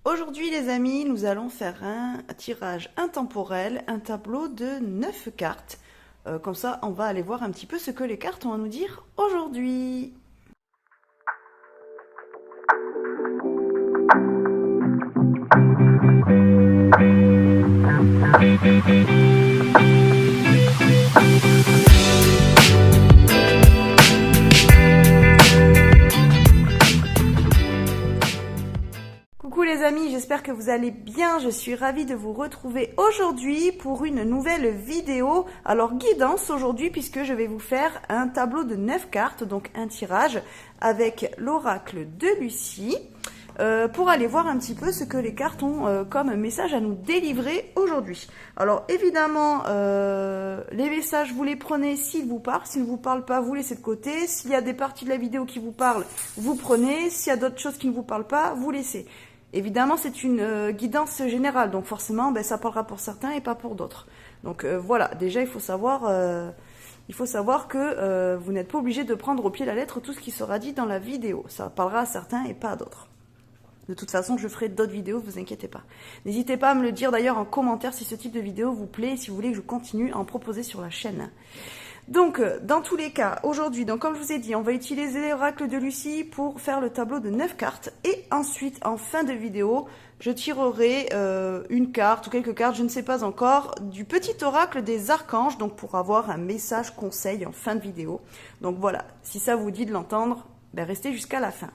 Aujourd'hui les amis, nous allons faire un tirage intemporel, un tableau de 9 cartes. Comme ça, on va aller voir un petit peu ce que les cartes ont à nous dire aujourd'hui. Coucou les amis, j'espère que vous allez bien. Je suis ravie de vous retrouver aujourd'hui pour une nouvelle vidéo. Alors guidance aujourd'hui puisque je vais vous faire un tableau de 9 cartes, donc un tirage avec l'oracle de Lucie. Pour aller voir un petit peu ce que les cartes ont comme message à nous délivrer aujourd'hui. Alors évidemment, les messages, vous les prenez s'ils vous parlent. S'ils ne vous parlent pas, vous laissez de côté. S'il y a des parties de la vidéo qui vous parlent, vous prenez. S'il y a d'autres choses qui ne vous parlent pas, vous laissez. Évidemment, c'est une guidance générale, donc forcément, ça parlera pour certains et pas pour d'autres. Donc voilà, déjà, il faut savoir que vous n'êtes pas obligé de prendre au pied la lettre tout ce qui sera dit dans la vidéo. Ça parlera à certains et pas à d'autres. De toute façon, je ferai d'autres vidéos, vous inquiétez pas. N'hésitez pas à me le dire d'ailleurs en commentaire si ce type de vidéo vous plaît et si vous voulez que je continue à en proposer sur la chaîne. Donc, dans tous les cas, aujourd'hui, donc comme je vous ai dit, on va utiliser l'oracle de Lucie pour faire le tableau de 9 cartes. Et ensuite, en fin de vidéo, je tirerai une carte ou quelques cartes, je ne sais pas encore, du petit oracle des archanges, donc pour avoir un message conseil en fin de vidéo. Donc voilà, si ça vous dit de l'entendre, restez jusqu'à la fin.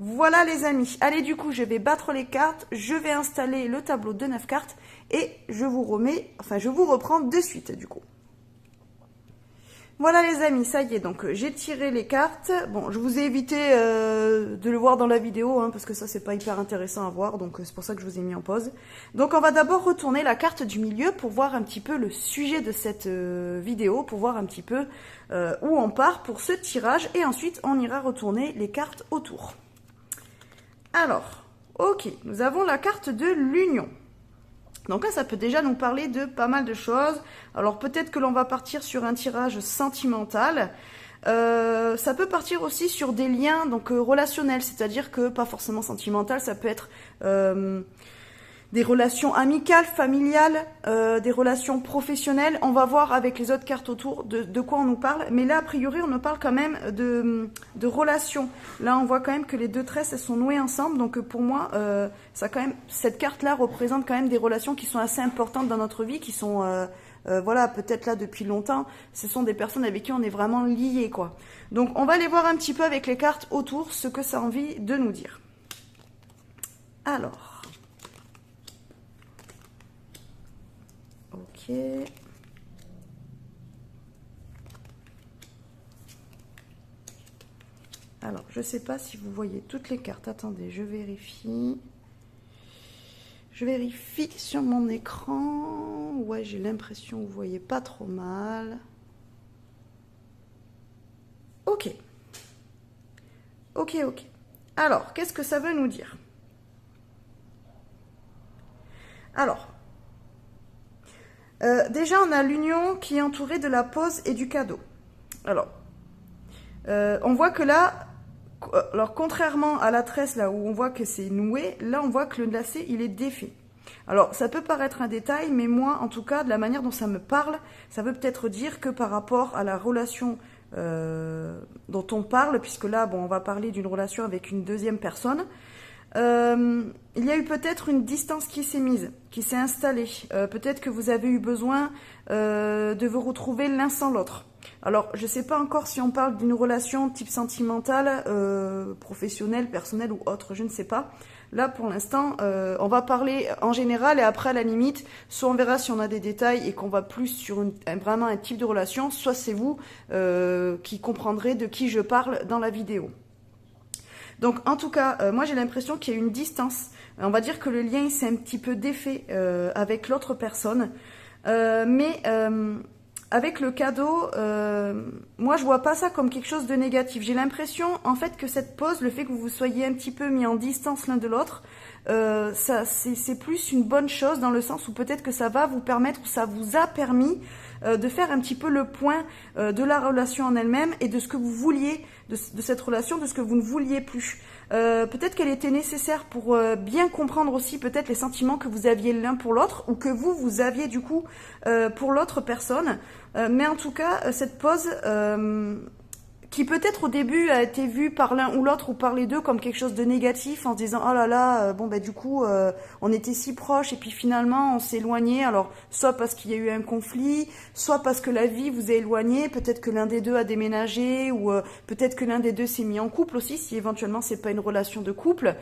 Voilà les amis, allez du coup je vais battre les cartes, je vais installer le tableau de 9 cartes et je vous reprends de suite du coup. Voilà les amis, ça y est, donc j'ai tiré les cartes. Bon, je vous ai évité de le voir dans la vidéo, parce que ça c'est pas hyper intéressant à voir, donc c'est pour ça que je vous ai mis en pause. Donc on va d'abord retourner la carte du milieu pour voir un petit peu le sujet de cette vidéo, pour voir un petit peu où on part pour ce tirage, et ensuite on ira retourner les cartes autour. Alors, ok, nous avons la carte de l'union. Donc là, ça peut déjà nous parler de pas mal de choses. Alors peut-être que l'on va partir sur un tirage sentimental. Ça peut partir aussi sur des liens donc relationnels, c'est-à-dire que pas forcément sentimental, ça peut être des relations amicales, familiales, des relations professionnelles. On va voir avec les autres cartes autour de quoi on nous parle. Mais là, a priori, on nous parle quand même de relations. Là, on voit quand même que les deux tresses, elles sont nouées ensemble. Donc pour moi, cette carte-là représente quand même des relations qui sont assez importantes dans notre vie, qui sont... voilà, peut-être là depuis longtemps, ce sont des personnes avec qui on est vraiment liés, quoi. Donc on va aller voir un petit peu avec les cartes autour ce que ça a envie de nous dire. Alors... Ok. Alors, je ne sais pas si vous voyez toutes les cartes. Attendez, je vérifie. Je vérifie sur mon écran. Ouais, j'ai l'impression que vous ne voyez pas trop mal. Ok. Ok, ok. Alors, qu'est-ce que ça veut nous dire? Alors... déjà, on a l'union qui est entourée de la pose et du cadeau. Alors, on voit que là, alors contrairement à la tresse, là où on voit que c'est noué, là on voit que le lacet, il est défait. Alors, ça peut paraître un détail, mais moi, en tout cas, de la manière dont ça me parle, ça veut peut-être dire que par rapport à la relation dont on parle, puisque là, bon, on va parler d'une relation avec une deuxième personne, il y a eu peut-être une distance qui s'est mise, qui s'est installée. Peut-être que vous avez eu besoin de vous retrouver l'un sans l'autre. Alors, je ne sais pas encore si on parle d'une relation type sentimentale, professionnelle, personnelle ou autre, je ne sais pas. Là, pour l'instant, on va parler en général et après, à la limite, soit on verra si on a des détails et qu'on va plus sur vraiment un type de relation, soit c'est vous qui comprendrez de qui je parle dans la vidéo. Donc en tout cas, moi j'ai l'impression qu'il y a une distance. On va dire que le lien s'est un petit peu défait avec l'autre personne. Mais avec le cadeau, moi je vois pas ça comme quelque chose de négatif. J'ai l'impression en fait que cette pause, le fait que vous vous soyez un petit peu mis en distance l'un de l'autre, c'est plus une bonne chose dans le sens où peut-être que ça va vous permettre, ou ça vous a permis de faire un petit peu le point de la relation en elle-même et de ce que vous vouliez de cette relation, de ce que vous ne vouliez plus. Peut-être qu'elle était nécessaire pour bien comprendre aussi peut-être les sentiments que vous aviez l'un pour l'autre ou que vous aviez du coup pour l'autre personne. Mais en tout cas, cette pause qui peut-être au début a été vue par l'un ou l'autre ou par les deux comme quelque chose de négatif en se disant oh là là, bon ben du coup on était si proches et puis finalement on s'est éloigné, alors soit parce qu'il y a eu un conflit, soit parce que la vie vous a éloigné, peut-être que l'un des deux a déménagé ou peut-être que l'un des deux s'est mis en couple aussi si éventuellement c'est pas une relation de couple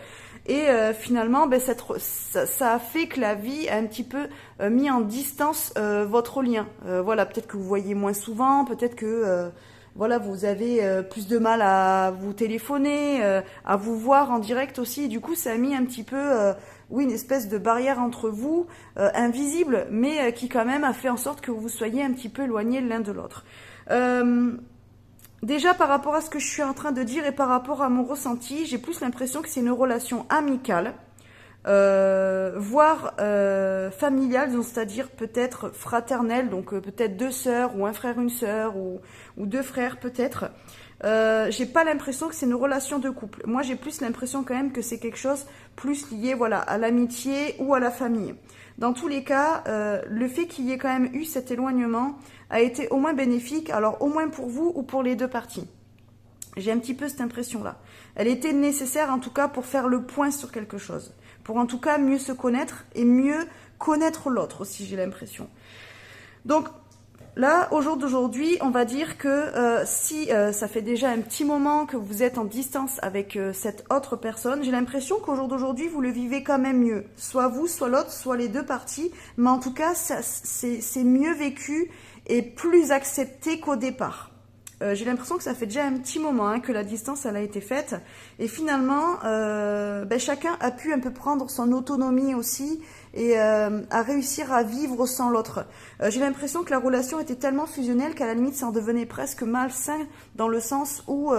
et finalement ben, ça a fait que la vie a un petit peu mis en distance votre lien. Voilà, peut-être que vous voyez moins souvent, peut-être que voilà, vous avez plus de mal à vous téléphoner, à vous voir en direct aussi. Et du coup, ça a mis un petit peu, oui, une espèce de barrière entre vous, invisible, mais qui quand même a fait en sorte que vous soyez un petit peu éloignés l'un de l'autre. Déjà, par rapport à ce que je suis en train de dire et par rapport à mon ressenti, j'ai plus l'impression que c'est une relation amicale. Voire familiale, donc c'est-à-dire peut-être fraternelle, donc peut-être deux sœurs ou un frère, une sœur ou deux frères peut-être. J'ai pas l'impression que c'est une relation de couple. Moi, j'ai plus l'impression quand même que c'est quelque chose plus lié, voilà, à l'amitié ou à la famille. Dans tous les cas, le fait qu'il y ait quand même eu cet éloignement a été au moins bénéfique, alors au moins pour vous ou pour les deux parties. J'ai un petit peu cette impression-là. Elle était nécessaire en tout cas pour faire le point sur quelque chose. Pour en tout cas mieux se connaître et mieux connaître l'autre aussi, j'ai l'impression. Donc là, au jour d'aujourd'hui, on va dire que si ça fait déjà un petit moment que vous êtes en distance avec cette autre personne, j'ai l'impression qu'au jour d'aujourd'hui, vous le vivez quand même mieux. Soit vous, soit l'autre, soit les deux parties. Mais en tout cas, c'est mieux vécu et plus accepté qu'au départ. J'ai l'impression que ça fait déjà un petit moment que la distance elle a été faite et finalement chacun a pu un peu prendre son autonomie aussi et à réussir à vivre sans l'autre. J'ai l'impression que la relation était tellement fusionnelle qu'à la limite ça en devenait presque malsain dans le sens où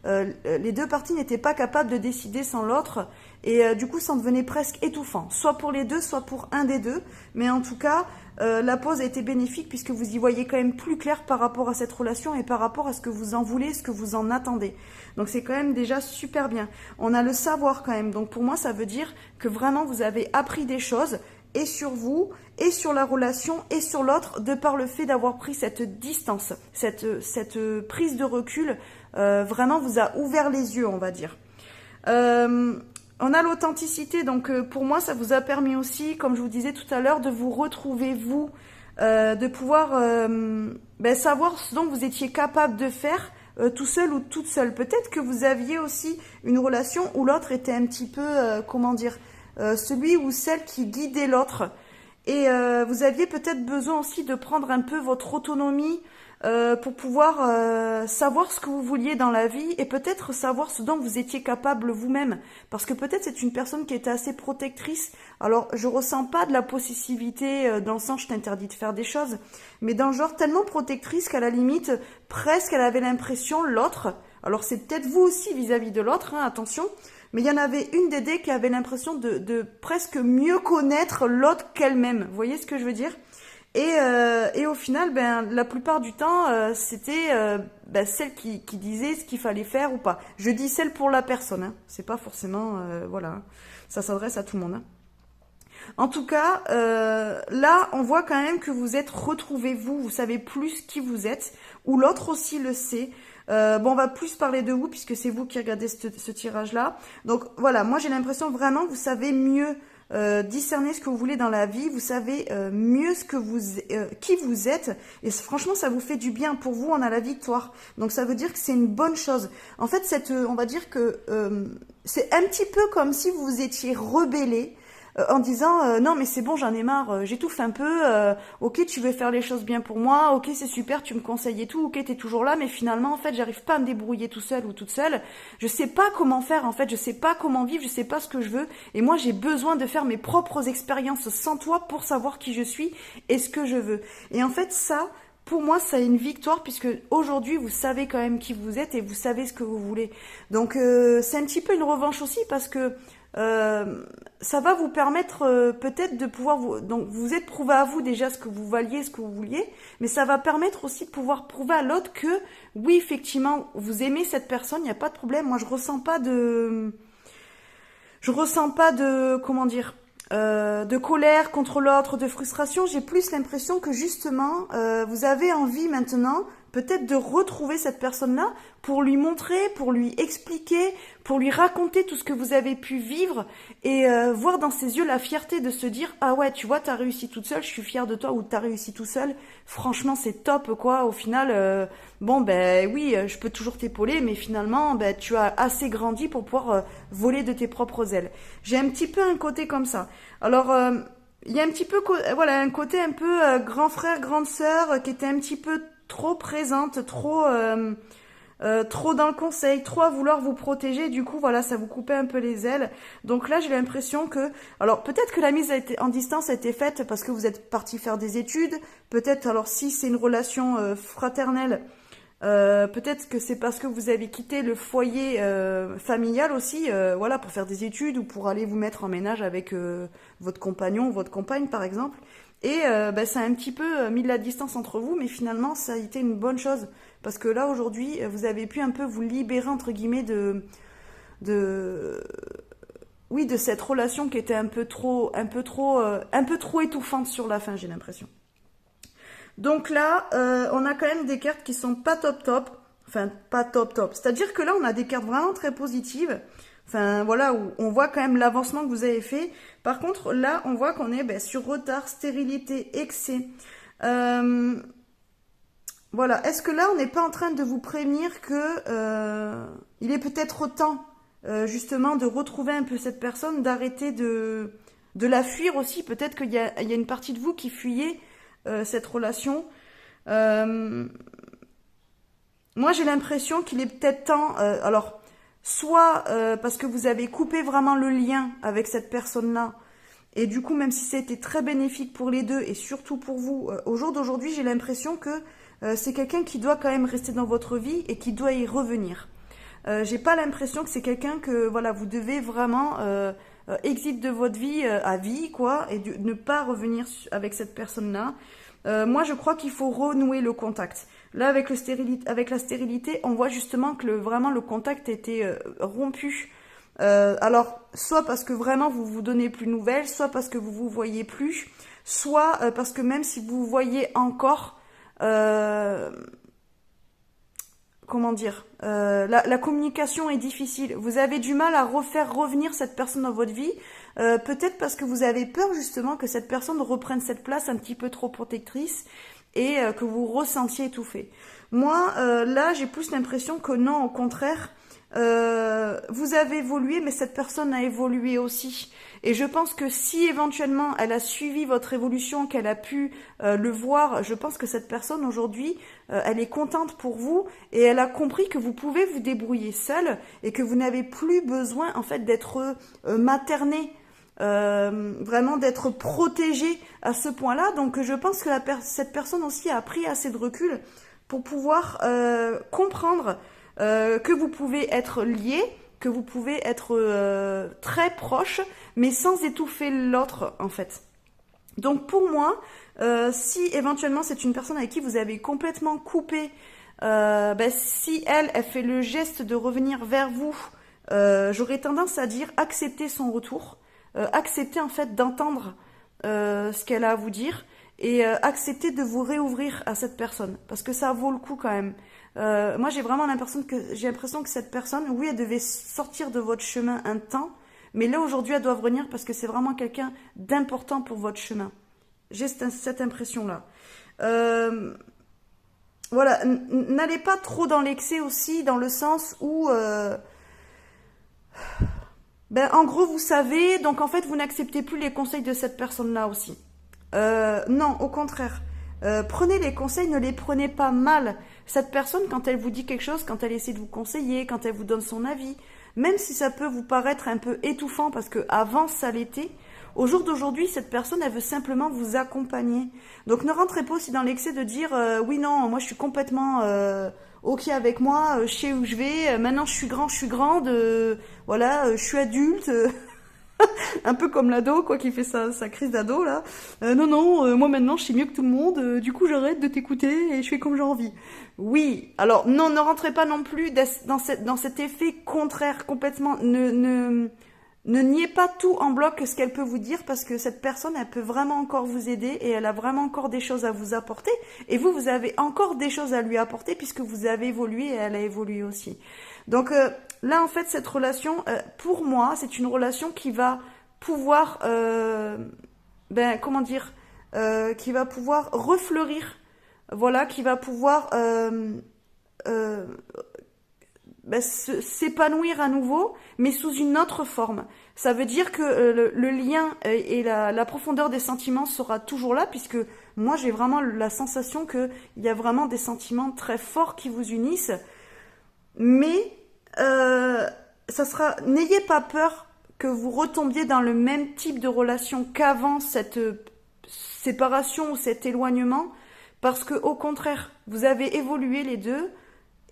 les deux parties n'étaient pas capables de décider sans l'autre et du coup ça en devenait presque étouffant, soit pour les deux, soit pour un des deux, mais en tout cas la pause a été bénéfique puisque vous y voyez quand même plus clair par rapport à cette relation et par rapport à ce que vous en voulez, ce que vous en attendez. Donc c'est quand même déjà super bien. On a le savoir quand même. Donc pour moi, ça veut dire que vraiment vous avez appris des choses et sur vous, et sur la relation, et sur l'autre, de par le fait d'avoir pris cette distance, cette prise de recul, vraiment vous a ouvert les yeux, on va dire. On a l'authenticité, donc pour moi, ça vous a permis aussi, comme je vous disais tout à l'heure, de vous retrouver vous, de pouvoir savoir ce dont vous étiez capable de faire tout seul ou toute seule. Peut-être que vous aviez aussi une relation où l'autre était un petit peu, celui ou celle qui guidait l'autre. Et vous aviez peut-être besoin aussi de prendre un peu votre autonomie pour pouvoir savoir ce que vous vouliez dans la vie et peut-être savoir ce dont vous étiez capable vous-même. Parce que peut-être c'est une personne qui était assez protectrice. Alors je ressens pas de la possessivité dans le sens je t'interdis de faire des choses, mais dans le genre tellement protectrice qu'à la limite presque elle avait l'impression l'autre. Alors c'est peut-être vous aussi vis-à-vis de l'autre, attention. Mais il y en avait une des deux qui avait l'impression de presque mieux connaître l'autre qu'elle-même. Vous voyez ce que je veux dire ? Et au final, la plupart du temps, c'était celle qui disait ce qu'il fallait faire ou pas. Je dis celle pour la personne, c'est pas forcément, voilà, ça s'adresse à tout le monde. En tout cas, là, on voit quand même que vous êtes retrouvés vous savez plus qui vous êtes, ou l'autre aussi le sait. On va plus parler de vous puisque c'est vous qui regardez ce tirage-là. Donc voilà, moi j'ai l'impression vraiment vous savez mieux discerner ce que vous voulez dans la vie, vous savez mieux qui vous êtes et franchement ça vous fait du bien. Pour vous on a la victoire, donc ça veut dire que c'est une bonne chose. En fait on va dire que c'est un petit peu comme si vous vous étiez rebellé en disant non mais c'est bon j'en ai marre, j'étouffe un peu, ok tu veux faire les choses bien pour moi, ok c'est super tu me conseilles et tout, ok t'es toujours là mais finalement en fait j'arrive pas à me débrouiller tout seul ou toute seule, je sais pas comment faire en fait, je sais pas comment vivre, je sais pas ce que je veux et moi j'ai besoin de faire mes propres expériences sans toi pour savoir qui je suis et ce que je veux. Et en fait ça pour moi, ça a une victoire puisque aujourd'hui, vous savez quand même qui vous êtes et vous savez ce que vous voulez. Donc, c'est un petit peu une revanche aussi parce que ça va vous permettre peut-être de pouvoir donc vous êtes prouvé à vous déjà ce que vous valiez, ce que vous vouliez, mais ça va permettre aussi de pouvoir prouver à l'autre que oui, effectivement, vous aimez cette personne, il n'y a pas de problème. Moi, je ressens pas de, comment dire, de colère contre l'autre, de frustration. J'ai plus l'impression que justement, vous avez envie maintenant peut-être de retrouver cette personne-là pour lui montrer, pour lui expliquer, pour lui raconter tout ce que vous avez pu vivre et voir dans ses yeux la fierté de se dire ah ouais, tu vois, t'as réussi toute seule, je suis fière de toi, ou t'as réussi tout seul. Franchement, c'est top quoi. Au final, bon ben oui, je peux toujours t'épauler, mais finalement, ben tu as assez grandi pour pouvoir voler de tes propres ailes. J'ai un petit peu un côté comme ça. Alors il y a un petit peu voilà un côté un peu grand frère, grande sœur qui était un petit peu trop présente, trop dans le conseil, trop à vouloir vous protéger, du coup voilà, ça vous coupait un peu les ailes. Donc là j'ai l'impression que, alors peut-être que la mise en distance a été faite parce que vous êtes parti faire des études, peut-être alors si c'est une relation fraternelle, peut-être que c'est parce que vous avez quitté le foyer familial aussi, voilà, pour faire des études ou pour aller vous mettre en ménage avec votre compagnon ou votre compagne par exemple. Et bah, ça a un petit peu mis de la distance entre vous, mais finalement, ça a été une bonne chose. Parce que là, aujourd'hui, vous avez pu un peu vous libérer, entre guillemets, de, oui, de cette relation qui était un peu trop étouffante sur la fin, j'ai l'impression. Donc là, on a quand même des cartes qui sont pas top top. Enfin, pas top top. C'est-à-dire que là, on a des cartes vraiment très positives. Enfin, voilà, où on voit quand même l'avancement que vous avez fait. Par contre, là, on voit qu'on est sur retard, stérilité, excès. Voilà, est-ce que là, on n'est pas en train de vous prévenir que il est peut-être temps, justement, de retrouver un peu cette personne, d'arrêter de la fuir aussi. Peut-être qu'il y a une partie de vous qui fuyait cette relation. Moi, j'ai l'impression qu'il est peut-être temps... alors, soit parce que vous avez coupé vraiment le lien avec cette personne-là, et du coup, même si c'était très bénéfique pour les deux, et surtout pour vous, au jour d'aujourd'hui, j'ai l'impression que c'est quelqu'un qui doit quand même rester dans votre vie et qui doit y revenir. J'ai pas l'impression que c'est quelqu'un que voilà, vous devez vraiment exit de votre vie à vie, quoi, et ne pas revenir avec cette personne-là. Moi, je crois qu'il faut renouer le contact. Là, avec la stérilité, on voit justement que vraiment le contact était rompu. Alors, soit parce que vraiment vous vous donnez plus de nouvelles, soit parce que vous vous voyez plus, soit parce que même si vous vous voyez encore, comment dire, la communication est difficile. Vous avez du mal à refaire revenir cette personne dans votre vie, peut-être parce que vous avez peur justement que cette personne reprenne cette place un petit peu trop protectrice et que vous ressentiez étouffé. Moi, là, j'ai plus l'impression que non, au contraire, vous avez évolué, mais cette personne a évolué aussi. Et je pense que si éventuellement elle a suivi votre évolution, qu'elle a pu le voir, je pense que cette personne aujourd'hui, elle est contente pour vous et elle a compris que vous pouvez vous débrouiller seule et que vous n'avez plus besoin en fait d'être materné. Vraiment d'être protégé à ce point-là. Donc je pense que cette personne aussi a pris assez de recul pour pouvoir comprendre que vous pouvez être lié, que vous pouvez être très proche, mais sans étouffer l'autre en fait. Donc pour moi, si éventuellement c'est une personne avec qui vous avez complètement coupé, si elle fait le geste de revenir vers vous, j'aurais tendance à dire accepter son retour. Accepter en fait d'entendre ce qu'elle a à vous dire et accepter de vous réouvrir à cette personne parce que ça vaut le coup quand même. Moi j'ai vraiment l'impression que cette personne, oui, elle devait sortir de votre chemin un temps, mais là aujourd'hui elle doit revenir parce que c'est vraiment quelqu'un d'important pour votre chemin. J'ai cette impression là. Voilà, n'allez pas trop dans l'excès aussi, dans le sens où en gros, vous savez, donc en fait, vous n'acceptez plus les conseils de cette personne-là aussi. Non, au contraire. Prenez les conseils, ne les prenez pas mal. Cette personne, quand elle vous dit quelque chose, quand elle essaie de vous conseiller, quand elle vous donne son avis, même si ça peut vous paraître un peu étouffant parce que avant ça l'était, au jour d'aujourd'hui, cette personne, elle veut simplement vous accompagner. Donc ne rentrez pas aussi dans l'excès de dire oui, non, moi je suis complètement ok avec moi, je sais où je vais, maintenant je suis grand, je suis grande, voilà, je suis adulte. Un peu comme l'ado, quoi, qui fait sa crise d'ado, là. Non, moi maintenant, je sais mieux que tout le monde, du coup, j'arrête de t'écouter et je fais comme j'ai envie. Oui, alors, non, ne rentrez pas non plus dans cet effet contraire, complètement. Ne niez pas tout en bloc ce qu'elle peut vous dire, parce que cette personne, elle peut vraiment encore vous aider et elle a vraiment encore des choses à vous apporter. Et vous avez encore des choses à lui apporter puisque vous avez évolué et elle a évolué aussi. Donc là, en fait, cette relation, pour moi, c'est une relation qui va pouvoir, comment dire, qui va pouvoir refleurir, voilà, qui va pouvoir euh, s'épanouir à nouveau, mais sous une autre forme. Ça veut dire que le lien et la profondeur des sentiments sera toujours là, puisque moi j'ai vraiment la sensation qu'il y a vraiment des sentiments très forts qui vous unissent, mais ça sera. N'ayez pas peur que vous retombiez dans le même type de relation qu'avant cette séparation ou cet éloignement, parce que au contraire, vous avez évolué les deux.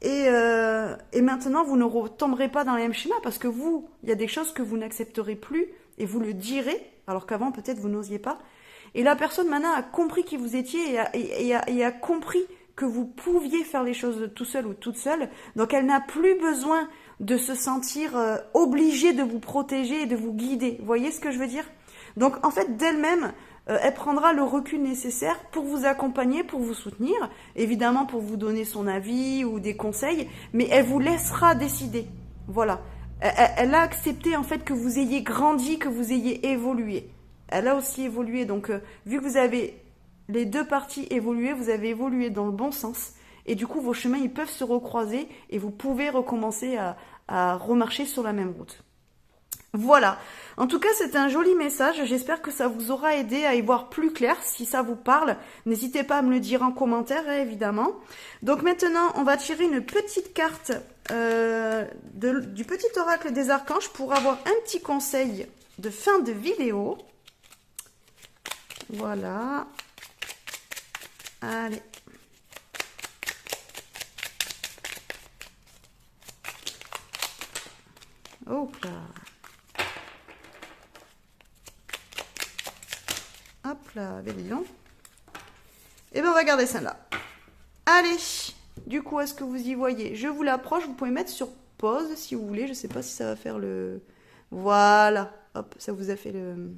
Et maintenant, vous ne retomberez pas dans les mêmes schémas parce que il y a des choses que vous n'accepterez plus et vous le direz, alors qu'avant, peut-être, vous n'osiez pas. Et la personne, maintenant, a compris qui vous étiez et a compris que vous pouviez faire les choses tout seul ou toute seule. Donc, elle n'a plus besoin de se sentir obligée de vous protéger et de vous guider. Vous voyez ce que je veux dire? Donc, en fait, d'elle-même, elle prendra le recul nécessaire pour vous accompagner, pour vous soutenir, évidemment pour vous donner son avis ou des conseils, mais elle vous laissera décider. Voilà. Elle a accepté en fait que vous ayez grandi, que vous ayez évolué. Elle a aussi évolué, donc vu que vous avez les deux parties évolué, vous avez évolué dans le bon sens, et du coup vos chemins ils peuvent se recroiser et vous pouvez recommencer à remarcher sur la même route. Voilà. En tout cas, c'est un joli message. J'espère que ça vous aura aidé à y voir plus clair. Si ça vous parle, n'hésitez pas à me le dire en commentaire, évidemment. Donc maintenant, on va tirer une petite carte du petit oracle des archanges pour avoir un petit conseil de fin de vidéo. Voilà. Allez. Hop là. Hop là, dis-donc. Et bien, on va garder celle-là. Allez, du coup, est-ce que vous y voyez? Je vous l'approche, vous pouvez mettre sur pause si vous voulez. Je ne sais pas si ça va faire le... Voilà, hop, ça vous a fait le...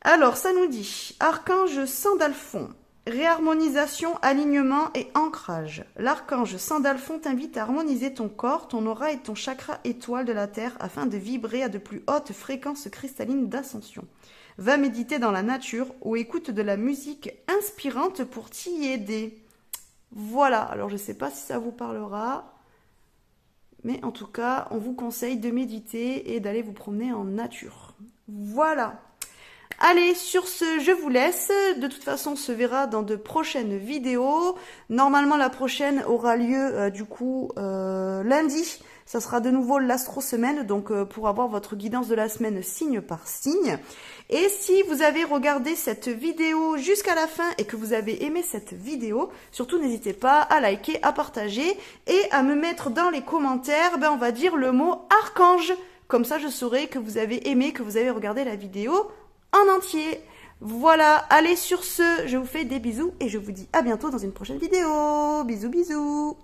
Alors, ça nous dit, archange Sandalphon, réharmonisation, alignement et ancrage. L'archange Sandalphon t'invite à harmoniser ton corps, ton aura et ton chakra étoile de la Terre afin de vibrer à de plus hautes fréquences cristallines d'ascension. Va méditer dans la nature ou écoute de la musique inspirante pour t'y aider. Voilà, alors je ne sais pas si ça vous parlera, mais en tout cas, on vous conseille de méditer et d'aller vous promener en nature. Voilà. Allez, sur ce, je vous laisse. De toute façon, on se verra dans de prochaines vidéos. Normalement, la prochaine aura lieu lundi. Ça sera de nouveau l'astro-semaine, donc pour avoir votre guidance de la semaine signe par signe. Et si vous avez regardé cette vidéo jusqu'à la fin et que vous avez aimé cette vidéo, surtout n'hésitez pas à liker, à partager et à me mettre dans les commentaires, on va dire le mot archange. Comme ça, je saurai que vous avez aimé, que vous avez regardé la vidéo en entier. Voilà, allez sur ce, je vous fais des bisous et je vous dis à bientôt dans une prochaine vidéo. Bisous, bisous.